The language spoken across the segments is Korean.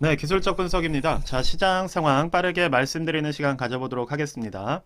네, 기술적 분석입니다. 자, 시장 상황 빠르게 말씀드리는 시간 가져보도록 하겠습니다.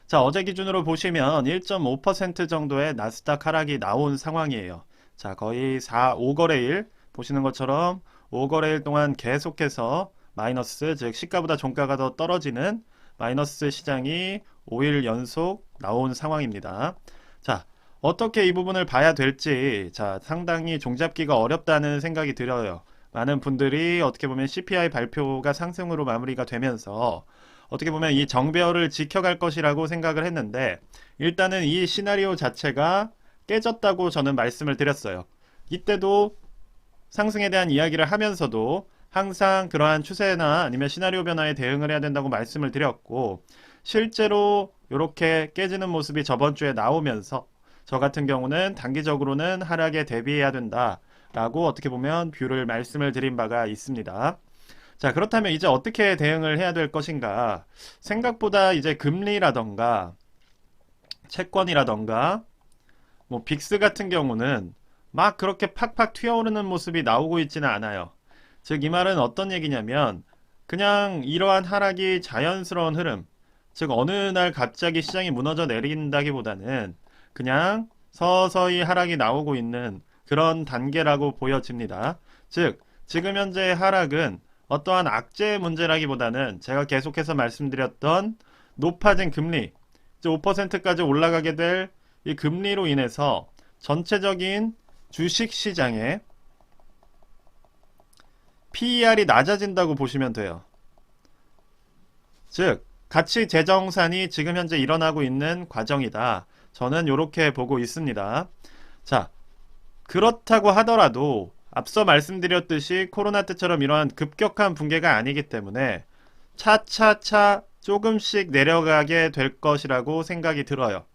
자, 어제 기준으로 보시면 1.5% 정도의 나스닥 하락이 나온 상황이에요. 자, 거의 5거래일 보시는 것처럼 5거래일 동안 계속해서 마이너스, 즉 시가보다 종가가 더 떨어지는 마이너스 시장이 5일 연속 나온 상황입니다. 자, 어떻게 이 부분을 봐야 될지, 자, 상당히 종잡기가 어렵다는 생각이 들어요. 많은 분들이 어떻게 보면 CPI 발표가 상승으로 마무리가 되면서 어떻게 보면 이 정배열을 지켜갈 것이라고 생각을 했는데, 일단은 이 시나리오 자체가 깨졌다고 저는 말씀을 드렸어요. 이때도 상승에 대한 이야기를 하면서도 항상 그러한 추세나 아니면 시나리오 변화에 대응을 해야 된다고 말씀을 드렸고, 실제로 이렇게 깨지는 모습이 저번 주에 나오면서 저 같은 경우는 단기적으로는 하락에 대비해야 된다 라고 어떻게 보면 뷰를 말씀을 드린 바가 있습니다. 자, 그렇다면 이제 어떻게 대응을 해야 될 것인가? 생각보다 이제 금리라던가 채권이라던가 뭐 빅스 같은 경우는 막 그렇게 팍팍 튀어오르는 모습이 나오고 있지는 않아요. 즉, 이 말은 어떤 얘기냐면 그냥 이러한 하락이 자연스러운 흐름, 즉 어느 날 갑자기 시장이 무너져 내린다기보다는 그냥 서서히 하락이 나오고 있는 그런 단계라고 보여집니다. 즉, 지금 현재의 하락은 어떠한 악재의 문제라기보다는 제가 계속해서 말씀드렸던 높아진 금리, 5%까지 올라가게 될 이 금리로 인해서 전체적인 주식 시장의 PER이 낮아진다고 보시면 돼요. 즉, 가치 재정산이 지금 현재 일어나고 있는 과정이다. 저는 이렇게 보고 있습니다. 자, 그렇다고 하더라도 앞서 말씀드렸듯이 코로나 때처럼 이러한 급격한 붕괴가 아니기 때문에 차차차 조금씩 내려가게 될 것이라고 생각이 들어요.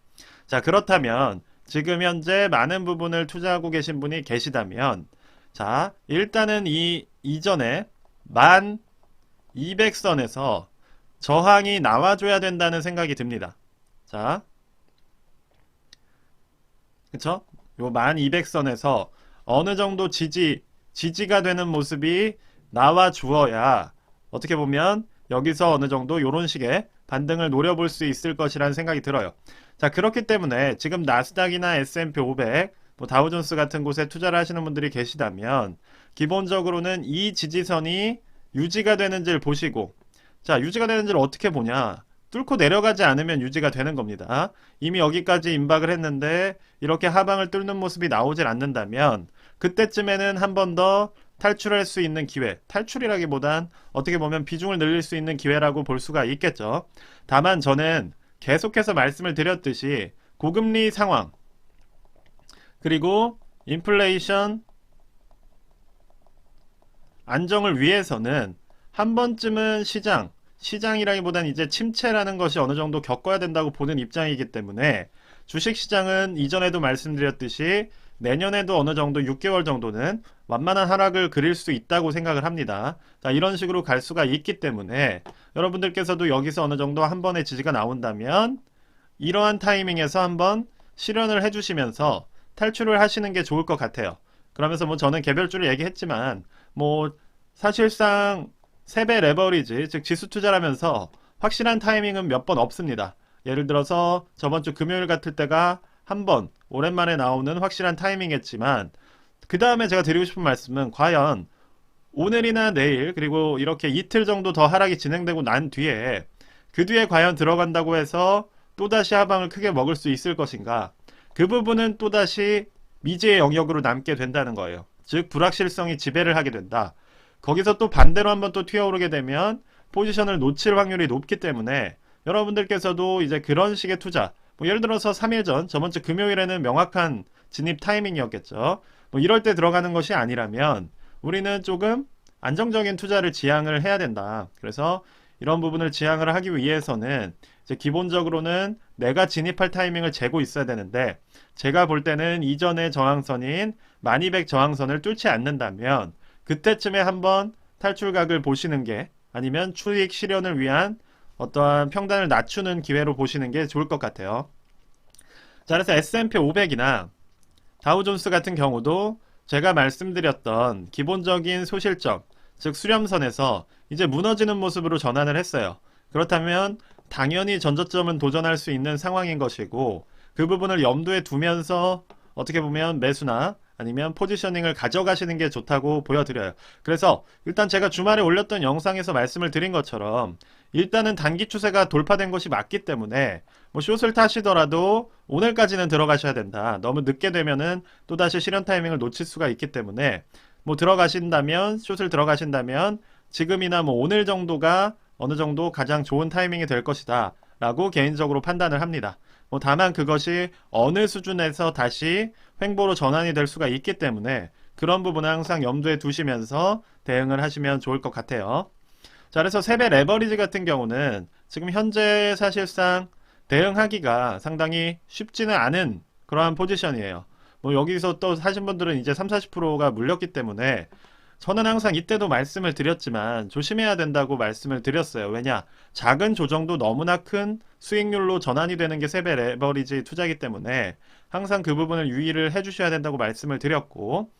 자, 그렇다면 지금 현재 많은 부분을 투자하고 계신 분이 계시다면, 자, 일단은 이전에 1200선에서 저항이 나와줘야 된다는 생각이 듭니다. 자, 그쵸? 요 1200선에서 어느 정도 지지가 되는 모습이 나와 주어야 어떻게 보면 여기서 어느 정도 요런 식의 반등을 노려볼 수 있을 것이라는 생각이 들어요. 자, 그렇기 때문에 지금 나스닥이나 S&P 500, 뭐 다우존스 같은 곳에 투자를 하시는 분들이 계시다면 기본적으로는 이 지지선이 유지가 되는지를 보시고, 자, 유지가 되는지를 어떻게 보냐? 뚫고 내려가지 않으면 유지가 되는 겁니다. 이미 여기까지 임박을 했는데 이렇게 하방을 뚫는 모습이 나오질 않는다면 그때쯤에는 한 번 더 탈출할 수 있는 기회, 탈출이라기보단 어떻게 보면 비중을 늘릴 수 있는 기회라고 볼 수가 있겠죠. 다만 저는 계속해서 말씀을 드렸듯이 고금리 상황, 그리고 인플레이션 안정을 위해서는 한 번쯤은 시장이라기보단 이제 침체라는 것이 어느 정도 겪어야 된다고 보는 입장이기 때문에 주식시장은 이전에도 말씀드렸듯이 내년에도 어느 정도 6개월 정도는 완만한 하락을 그릴 수 있다고 생각을 합니다. 자, 이런 식으로 갈 수가 있기 때문에 여러분들께서도 여기서 어느 정도 한 번의 지지가 나온다면 이러한 타이밍에서 한번 실현을 해주시면서 탈출을 하시는 게 좋을 것 같아요. 그러면서 뭐 저는 개별주를 얘기했지만 뭐 사실상 3배 레버리지, 즉 지수 투자라면서 확실한 타이밍은 몇 번 없습니다. 예를 들어서 저번 주 금요일 같을 때가 한 번 오랜만에 나오는 확실한 타이밍이었지만, 그 다음에 제가 드리고 싶은 말씀은 과연 오늘이나 내일 그리고 이렇게 이틀 정도 더 하락이 진행되고 난 뒤에 그 뒤에 과연 들어간다고 해서 또다시 하방을 크게 먹을 수 있을 것인가, 그 부분은 또다시 미지의 영역으로 남게 된다는 거예요. 즉 불확실성이 지배를 하게 된다. 거기서 또 반대로 한번 또 튀어오르게 되면 포지션을 놓칠 확률이 높기 때문에 여러분들께서도 이제 그런 식의 투자, 뭐 예를 들어서 3일 전, 저번 주 금요일에는 명확한 진입 타이밍이었겠죠. 뭐 이럴 때 들어가는 것이 아니라면 우리는 조금 안정적인 투자를 지향을 해야 된다. 그래서 이런 부분을 지향을 하기 위해서는 이제 기본적으로는 내가 진입할 타이밍을 재고 있어야 되는데, 제가 볼 때는 이전의 저항선인 1200 저항선을 뚫지 않는다면 그때쯤에 한번 탈출각을 보시는 게, 아니면 추익 실현을 위한 어떠한 평단을 낮추는 기회로 보시는 게 좋을 것 같아요. 자, 그래서 S&P 500이나 다우존스 같은 경우도 제가 말씀드렸던 기본적인 소실점, 즉 수렴선에서 이제 무너지는 모습으로 전환을 했어요. 그렇다면 당연히 전저점은 도전할 수 있는 상황인 것이고, 그 부분을 염두에 두면서 어떻게 보면 매수나 아니면 포지셔닝을 가져가시는 게 좋다고 보여드려요. 그래서 일단 제가 주말에 올렸던 영상에서 말씀을 드린 것처럼 일단은 단기 추세가 돌파된 것이 맞기 때문에 뭐 숏을 타시더라도 오늘까지는 들어가셔야 된다. 너무 늦게 되면은 또다시 실현 타이밍을 놓칠 수가 있기 때문에 뭐 들어가신다면, 숏을 들어가신다면 지금이나 뭐 오늘 정도가 어느 정도 가장 좋은 타이밍이 될 것이다 라고 개인적으로 판단을 합니다. 뭐 다만 그것이 어느 수준에서 다시 횡보로 전환이 될 수가 있기 때문에 그런 부분을 항상 염두에 두시면서 대응을 하시면 좋을 것 같아요. 자, 그래서 세배 레버리지 같은 경우는 지금 현재 사실상 대응하기가 상당히 쉽지는 않은 그러한 포지션이에요. 뭐 여기서 또 사신 분들은 이제 3, 40%가 물렸기 때문에 저는 항상 이때도 말씀을 드렸지만 조심해야 된다고 말씀을 드렸어요. 왜냐? 작은 조정도 너무나 큰 수익률로 전환이 되는 게 세배 레버리지 투자이기 때문에 항상 그 부분을 유의를 해주셔야 된다고 말씀을 드렸고,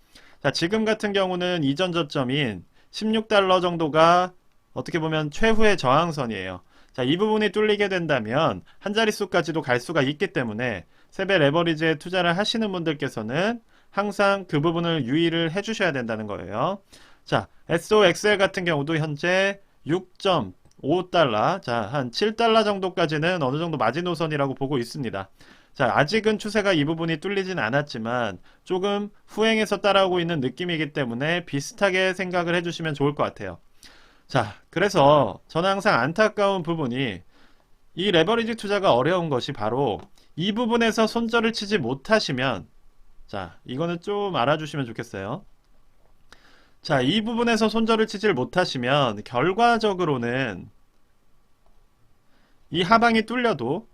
자, 지금 같은 경우는 이전 저점인 16달러 정도가 어떻게 보면 최후의 저항선이에요. 자, 이 부분이 뚫리게 된다면 한 자릿수까지도 갈 수가 있기 때문에 세배 레버리지에 투자를 하시는 분들께서는 항상 그 부분을 유의를 해주셔야 된다는 거예요. 자, SOXL 같은 경우도 현재 6.5달러, 자, 한 7달러 정도까지는 어느 정도 마지노선이라고 보고 있습니다. 자, 아직은 추세가 이 부분이 뚫리진 않았지만 조금 후행해서 따라오고 있는 느낌이기 때문에 비슷하게 생각을 해주시면 좋을 것 같아요. 자, 그래서 저는 항상 안타까운 부분이 이 레버리지 투자가 어려운 것이 바로 이 부분에서 손절을 치지 못하시면, 자, 이거는 좀 알아주시면 좋겠어요. 자, 이 부분에서 손절을 치질 못하시면 결과적으로는 이 하방이 뚫려도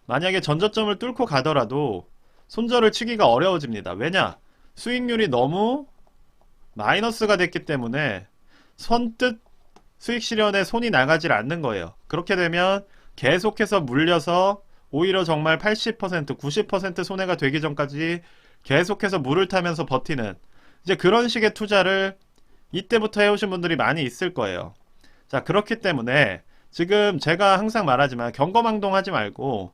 만약에 전저점을 뚫고 가더라도 손절을 치기가 어려워집니다. 왜냐? 수익률이 너무 마이너스가 됐기 때문에 선뜻 수익 실현에 손이 나가질 않는 거예요. 그렇게 되면 계속해서 물려서 오히려 정말 80%, 90% 손해가 되기 전까지 계속해서 물을 타면서 버티는 이제 그런 식의 투자를 이때부터 해오신 분들이 많이 있을 거예요. 자, 그렇기 때문에 지금 제가 항상 말하지만 경거망동하지 말고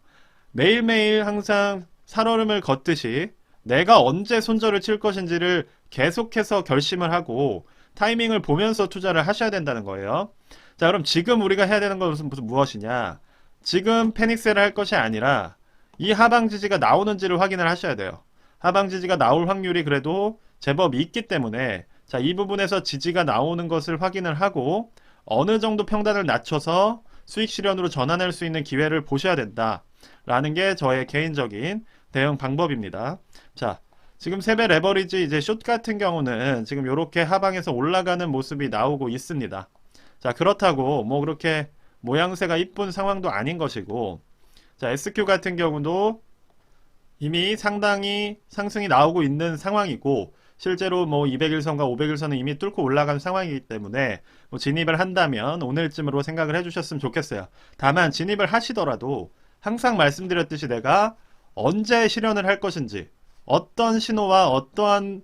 매일매일 항상 살얼음을 걷듯이 내가 언제 손절을 칠 것인지를 계속해서 결심을 하고 타이밍을 보면서 투자를 하셔야 된다는 거예요. 자, 그럼 지금 우리가 해야 되는 것은 무엇이냐? 지금 패닉셀을 할 것이 아니라 이 하방 지지가 나오는지를 확인을 하셔야 돼요. 하방 지지가 나올 확률이 그래도 제법 있기 때문에, 자, 이 부분에서 지지가 나오는 것을 확인을 하고 어느 정도 평단을 낮춰서 수익 실현으로 전환할 수 있는 기회를 보셔야 된다 라는 게 저의 개인적인 대응 방법입니다. 자, 지금 세배 레버리지 이제 숏 같은 경우는 지금 이렇게 하방에서 올라가는 모습이 나오고 있습니다. 자, 그렇다고 뭐 그렇게 모양새가 이쁜 상황도 아닌 것이고, 자, SQ 같은 경우도 이미 상당히 상승이 나오고 있는 상황이고, 실제로 뭐 200일선과 500일선은 이미 뚫고 올라간 상황이기 때문에 뭐 진입을 한다면 오늘쯤으로 생각을 해주셨으면 좋겠어요. 다만 진입을 하시더라도 항상 말씀드렸듯이 내가 언제 실현을 할 것인지, 어떤 신호와 어떠한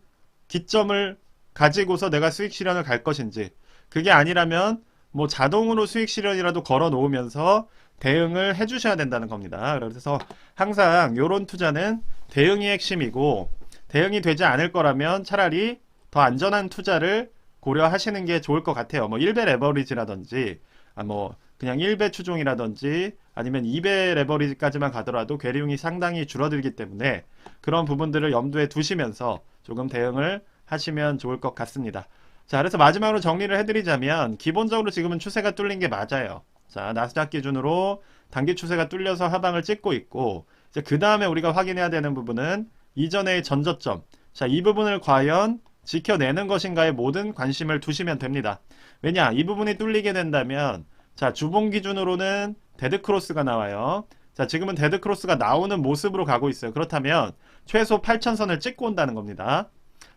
기점을 가지고서 내가 수익 실현을 갈 것인지, 그게 아니라면 뭐 자동으로 수익 실현이라도 걸어 놓으면서 대응을 해주셔야 된다는 겁니다. 그래서 항상 이런 투자는 대응이 핵심이고, 대응이 되지 않을 거라면 차라리 더 안전한 투자를 고려하시는 게 좋을 것 같아요. 뭐 1배 레버리지라든지, 뭐 그냥 1배 추종이라든지 아니면 2배 레버리지까지만 가더라도 괴리움이 상당히 줄어들기 때문에 그런 부분들을 염두에 두시면서 조금 대응을 하시면 좋을 것 같습니다. 자, 그래서 마지막으로 정리를 해드리자면 기본적으로 지금은 추세가 뚫린 게 맞아요. 자, 나스닥 기준으로 단기 추세가 뚫려서 하방을 찍고 있고, 이제 그 다음에 우리가 확인해야 되는 부분은 이전의 전저점, 자, 이 부분을 과연 지켜내는 것인가에 모든 관심을 두시면 됩니다. 왜냐, 이 부분이 뚫리게 된다면, 자, 주봉 기준으로는 데드크로스가 나와요. 자, 지금은 데드크로스가 나오는 모습으로 가고 있어요. 그렇다면 최소 8,000선을 찍고 온다는 겁니다.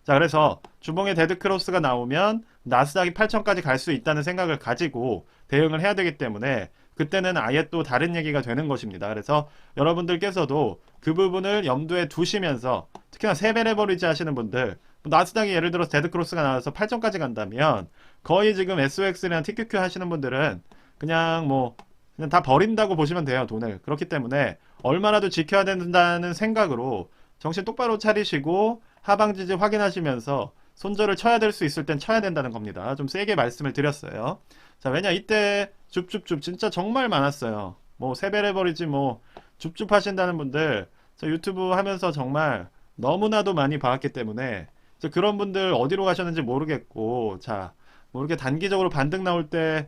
자, 그래서 주봉에 데드크로스가 나오면 나스닥이 8,000까지 갈 수 있다는 생각을 가지고 대응을 해야 되기 때문에 그때는 아예 또 다른 얘기가 되는 것입니다. 그래서 여러분들께서도 그 부분을 염두에 두시면서, 특히나 세배 레버리지 하시는 분들, 나스닥이 예를 들어서 데드크로스가 나와서 8,000까지 간다면 거의 지금 SOX랑 TQQ 하시는 분들은 그냥 뭐 그냥 다 버린다고 보시면 돼요, 돈을. 그렇기 때문에 얼마라도 지켜야 된다는 생각으로 정신 똑바로 차리시고 하방지지 확인하시면서 손절을 쳐야 될 수 있을 땐 쳐야 된다는 겁니다. 좀 세게 말씀을 드렸어요. 자, 왜냐 이때 줍줍줍 진짜 정말 많았어요. 뭐 세배를 버리지 뭐 줍줍 하신다는 분들 저 유튜브 하면서 정말 너무나도 많이 봐왔기 때문에 그런 분들 어디로 가셨는지 모르겠고, 자, 뭐 이렇게 단기적으로 반등 나올 때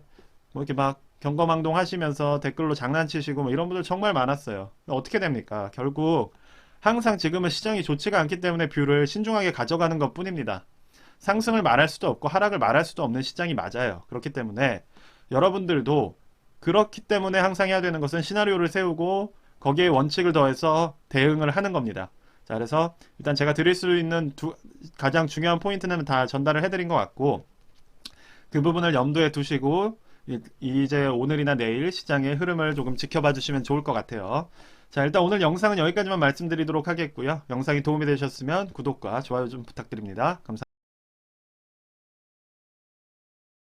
뭐 이렇게 막 경거망동 하시면서 댓글로 장난치시고 뭐 이런 분들 정말 많았어요. 어떻게 됩니까? 결국 항상 지금은 시장이 좋지가 않기 때문에 뷰를 신중하게 가져가는 것 뿐입니다. 상승을 말할 수도 없고 하락을 말할 수도 없는 시장이 맞아요. 그렇기 때문에 여러분들도 그렇기 때문에 항상 해야 되는 것은 시나리오를 세우고 거기에 원칙을 더해서 대응을 하는 겁니다. 자, 그래서 일단 제가 드릴 수 있는 가장 중요한 포인트는 다 전달을 해드린 것 같고, 그 부분을 염두에 두시고 이제 오늘이나 내일 시장의 흐름을 조금 지켜봐 주시면 좋을 것 같아요. 자, 일단 오늘 영상은 여기까지만 말씀드리도록 하겠고요. 영상이 도움이 되셨으면 구독과 좋아요 좀 부탁드립니다. 감사합니다.